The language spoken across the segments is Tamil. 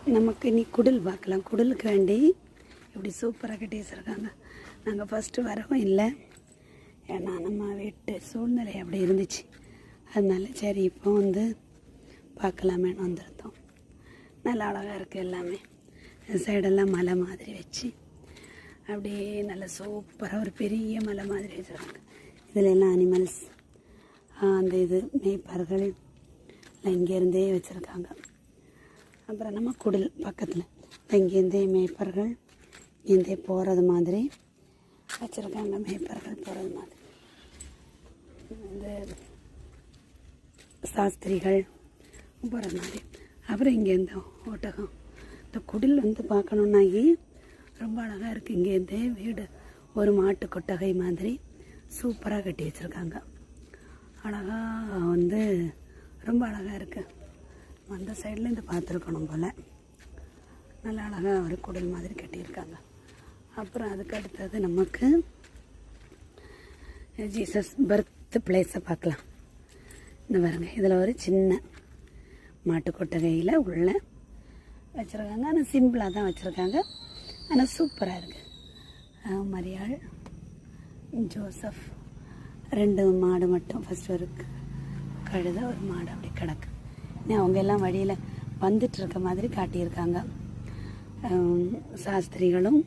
நமக்கு நீ குடில் பார்க்கலாம். குடிலுக்கு வேண்டி இப்படி சூப்பராக கட்டி வச்சுருக்காங்க. நாங்கள் ஃபஸ்ட்டு வரவும் இல்லை, ஏன்னா நம்ம வீட்டு சூழ்நிலை அப்படி இருந்துச்சு. அதனால சரி இப்போ வந்து பார்க்கலாமேன்னு வந்துருந்தோம். நல்லா அழகாக இருக்குது எல்லாமே. சைடெல்லாம் மலை மாதிரி வச்சு அப்படியே நல்லா சூப்பராக ஒரு பெரிய மலை மாதிரி வச்சுருக்காங்க. இதில் எல்லாம் அனிமல்ஸ் அந்த இது மேய்ப்பர்கள் இங்கேருந்தே வச்சுருக்காங்க. அப்புறம் நம்ம குடில் பக்கத்தில் இங்கேருந்தே மேய்ப்பர்கள் இங்கேருந்தே போகிறது மாதிரி வச்சுருக்காங்க. மேய்ப்பர்கள் போகிறது மாதிரி இந்த சாஸ்திரிகள் போகிறது மாதிரி. அப்புறம் இங்கேருந்து ஒட்டகம். இந்த குடில் வந்து பார்க்கணுன்னாகி ரொம்ப அழகாக இருக்குது. இங்கேருந்தே வீடு ஒரு மாட்டு கொட்டகை மாதிரி சூப்பராக கட்டி வச்சுருக்காங்க. அழகாக வந்து ரொம்ப அழகாக இருக்குது. அந்த சைடில் இந்த பார்த்துருக்கணும் போல். நல்லா அழகாக ஒரு குடில் மாதிரி கட்டியிருக்காங்க. அப்புறம் அதுக்கு அடுத்தது நமக்கு ஜீசஸ் பர்த் பிளேஸை பார்க்கலாம். இந்த பாருங்க, இதில் ஒரு சின்ன மாட்டு கொட்டகையில் உள்ள வச்சுருக்காங்க. ஆனால் சிம்பிளாக தான் வச்சுருக்காங்க, ஆனால் சூப்பராக இருக்குது. மரியாள், ஜோசப், 2 மாடு மட்டும். ஃபஸ்ட்டு ஒரு கழுத, ஒரு மாடு அப்படி கிடக்கு. அவங்க எல்லாம் வழியில் வந்துட்டு இருக்க மாதிரி காட்டியிருக்காங்க. சாஸ்திரிகளும்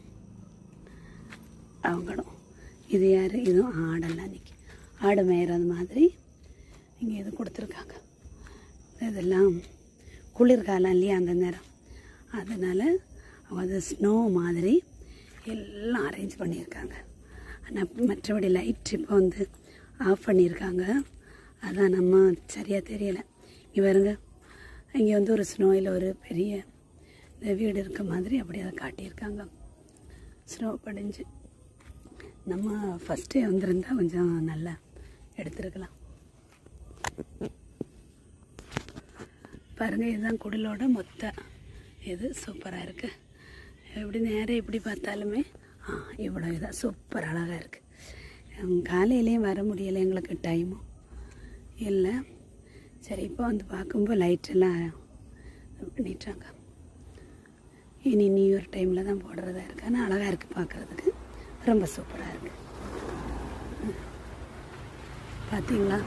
அவங்களும். இது யார்? இதுவும் ஆடெல்லாம் நிற்கி ஆடு மேய்கிறது மாதிரி இங்கே இது கொடுத்துருக்காங்க. இதெல்லாம் குளிர்காலம் இல்லையா அந்த நேரம், அதனால் அது ஸ்னோ மாதிரி எல்லாம் அரேஞ்ச் பண்ணியிருக்காங்க. ஆனால் மற்றபடி லைட் இப்போ வந்து ஆஃப் பண்ணியிருக்காங்க. அதான் நம்ம சரியாக தெரியலை. இங்கே வருங்க, இங்கே வந்து ஒரு ஸ்னோயில் ஒரு பெரிய இந்த வீடு இருக்க மாதிரி அப்படி அதை காட்டியிருக்காங்க. ஸ்னோ படிஞ்சு. நம்ம ஃபஸ்ட்டே வந்திருந்தால் கொஞ்சம் நல்லா எடுத்துருக்கலாம். பாருங்கள், இதுதான் குடிலோட மொத்த இது. சூப்பராக இருக்குது. எப்படி நேரம் எப்படி பார்த்தாலுமே இவ்வளோ இதாக சூப்பர் அழகாக இருக்குது. காலையிலையும் வர முடியலை, எங்களுக்கு டைமும் இல்லை. சரி, இப்போ வந்து பார்க்கும்போது லைட்டெல்லாம் பண்ணிட்டாங்க. இனி நியூ இயர் டைமில் தான் போடுறதா இருக்குது. ஆனால் அழகாக இருக்குது பார்க்குறதுக்கு, ரொம்ப சூப்பராக இருக்குது. பார்த்தீங்களா?